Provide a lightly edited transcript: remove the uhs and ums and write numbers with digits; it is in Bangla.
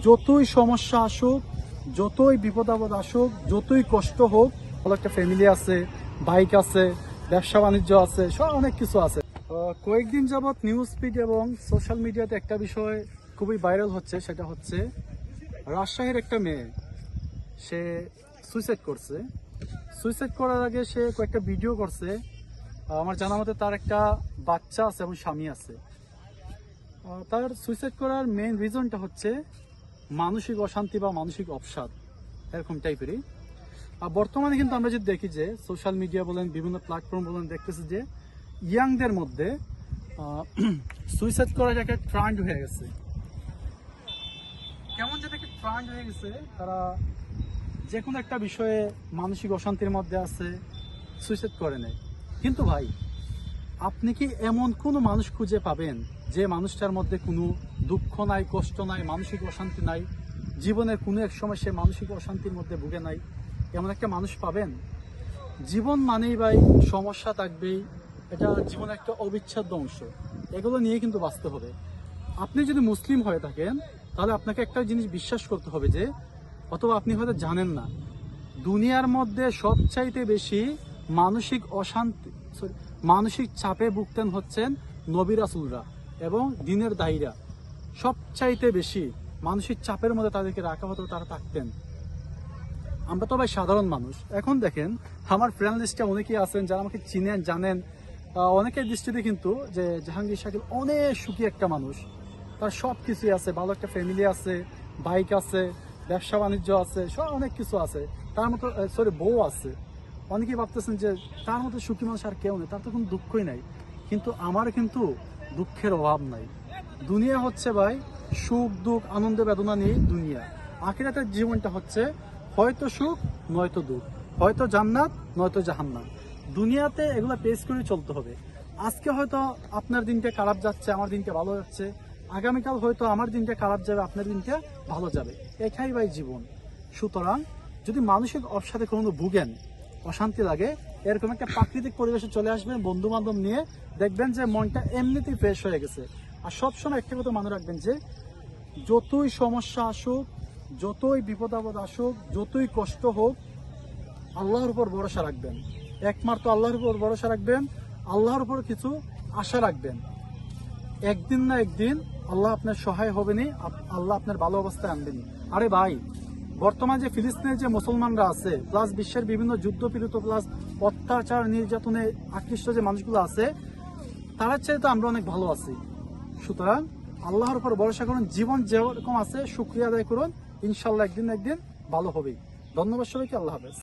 যতই সমস্যা আসুক, যতই বিপদ আপদ আসুক, যতই কষ্ট হোক, ভালো একটা ফ্যামিলি আছে, বাইক আছে, ব্যবসা বাণিজ্য আছে, সব অনেক কিছু আছে। কয়েকদিন যাবৎ নিউজ ফিড এবং সোশ্যাল মিডিয়াতে একটা বিষয় খুবই ভাইরাল হচ্ছে, সেটা হচ্ছে রাজশাহীর একটা মেয়ে, সে সুইসাইড করছে। সুইসাইড করার আগে সে কয়েকটা ভিডিও করছে। আমার জানা মতে তার একটা বাচ্চা আছে এবং স্বামী আছে। তার সুইসাইড করার মেইন রিজনটা হচ্ছে মানসিক অশান্তি বা মানসিক অবসাদ, এরকম টাইপেরই। আর বর্তমানে কিন্তু আমরা যদি দেখি যে সোশ্যাল মিডিয়া বলেন, বিভিন্ন প্ল্যাটফর্ম বলেন, দেখতেছি যে ইয়াংদের মধ্যে সুইসাইড করার একটা ট্রেন্ড হয়ে গেছে। কেমন যেন একটা ট্রেন্ড হয়ে গেছে, তারা যে কোনো একটা বিষয়ে মানসিক অশান্তির মধ্যে আছে, সুইসাইড করে নেয়। কিন্তু ভাই, আপনি কি এমন কোনো মানুষ খুঁজে পাবেন যে মানুষটার মধ্যে কোনো দুঃখ নাই, কষ্ট নাই, মানসিক অশান্তি নাই, জীবনের কোনো এক সময় সে মানসিক অশান্তির মধ্যে ভুগে নাই? এমন একটা মানুষ পাবেন? জীবন মানেই ভাই সমস্যা থাকবেই, এটা জীবনের একটা অবিচ্ছেদ্য অংশ। এগুলো নিয়ে কিন্তু বাঁচতে হবে। আপনি যদি মুসলিম হয়ে থাকেন, তাহলে আপনাকে একটা জিনিস বিশ্বাস করতে হবে যে, অথবা আপনি হয়তো জানেন না, দুনিয়ার মধ্যে সবচাইতে বেশি মানসিক অশান্তি, মানসিক চাপে ভুগতেন হচ্ছেন নবী রাসূলরা এবং দ্বীনের দায়ীরা। সবচাইতে বেশি মানসিক চাপের মধ্যে তাদেরকে রাখা হতো, তারা থাকতেন। আমরা তো ভাই সাধারণ মানুষ। এখন দেখেন, আমার ফ্রেন্ড লিস্টে অনেকেই আছেন যারা আমাকে চিনেন, জানেন। অনেকের দৃষ্টিতে কিন্তু যে জাহাঙ্গীর শাকিল অনেক সুখী একটা মানুষ, তার সব কিছুই আছে, ভালো একটা ফ্যামিলি আছে, বাইক আছে, ব্যবসা বাণিজ্য আছে, সব অনেক কিছু আছে, তার মতো বউ আছে। অনেকেই ভাবতেছেন যে তার মতো সুখী মানুষ আর কেউ নেই, তার তো কোনো দুঃখই নাই। কিন্তু আমার কিন্তু দুঃখের অভাব নাই। দুনিয়া হচ্ছে ভাই সুখ দুঃখ, আনন্দ বেদনা নিয়ে দুনিয়া। আখিরাতের জীবনটা হচ্ছে হয়তো সুখ নয়তো দুঃখ, হয়তো জান্নাত নয়তো জাহান্নাম। দুনিয়াতে এগুলো পেশ করে চলতে হবে। আজকে হয়তো আপনার দিনটা খারাপ যাচ্ছে, আমার দিনটা ভালো যাচ্ছে। আগামীকাল হয়তো আমার দিনটা খারাপ যাবে, আপনার দিনটা ভালো যাবে। এটাই ভাই জীবন। সুতরাং যদি মানসিক অবসাদে কোনো ভুগেন, অশান্তি লাগে, এরকম একটা প্রাকৃতিক পরিবেশে চলে আসবেন বন্ধু বান্ধব নিয়ে, দেখবেন যে মনটা এমনিতেই ফ্রেশ হয়ে গেছে। আর সবসময় একটা কথা মনে রাখবেন যে যতই সমস্যা আসুক, যতই বিপদ আপদ আসুক, যতই কষ্ট হোক, আল্লাহর উপর ভরসা রাখবেন। একমাত্র আল্লাহর উপর ভরসা রাখবেন, আল্লাহর উপর কিছু আশা রাখবেন। একদিন না একদিন আল্লাহ আপনার সহায় হবেনি, আল্লাহ আপনার ভালো অবস্থায় আনবেনি। আরে ভাই, বর্তমানে যে ফিলিস্তিনের যে মুসলমানরা আছে, প্লাস বিশ্বের বিভিন্ন যুদ্ধপীড়িত, প্লাস অত্যাচার নির্যাতনে আকৃষ্ট যে মানুষগুলো আছে, তার চাইতে আমরা অনেক ভালো আছি। সুতরাং আল্লাহর উপর ভরসা করুন, জীবন যেরকম আছে শুকরিয়া আদায় করুন, ইনশাল্লাহ একদিন না একদিন ভালো হবেই। ধন্যবাদ সবাইকে, আল্লাহ হাফেজ।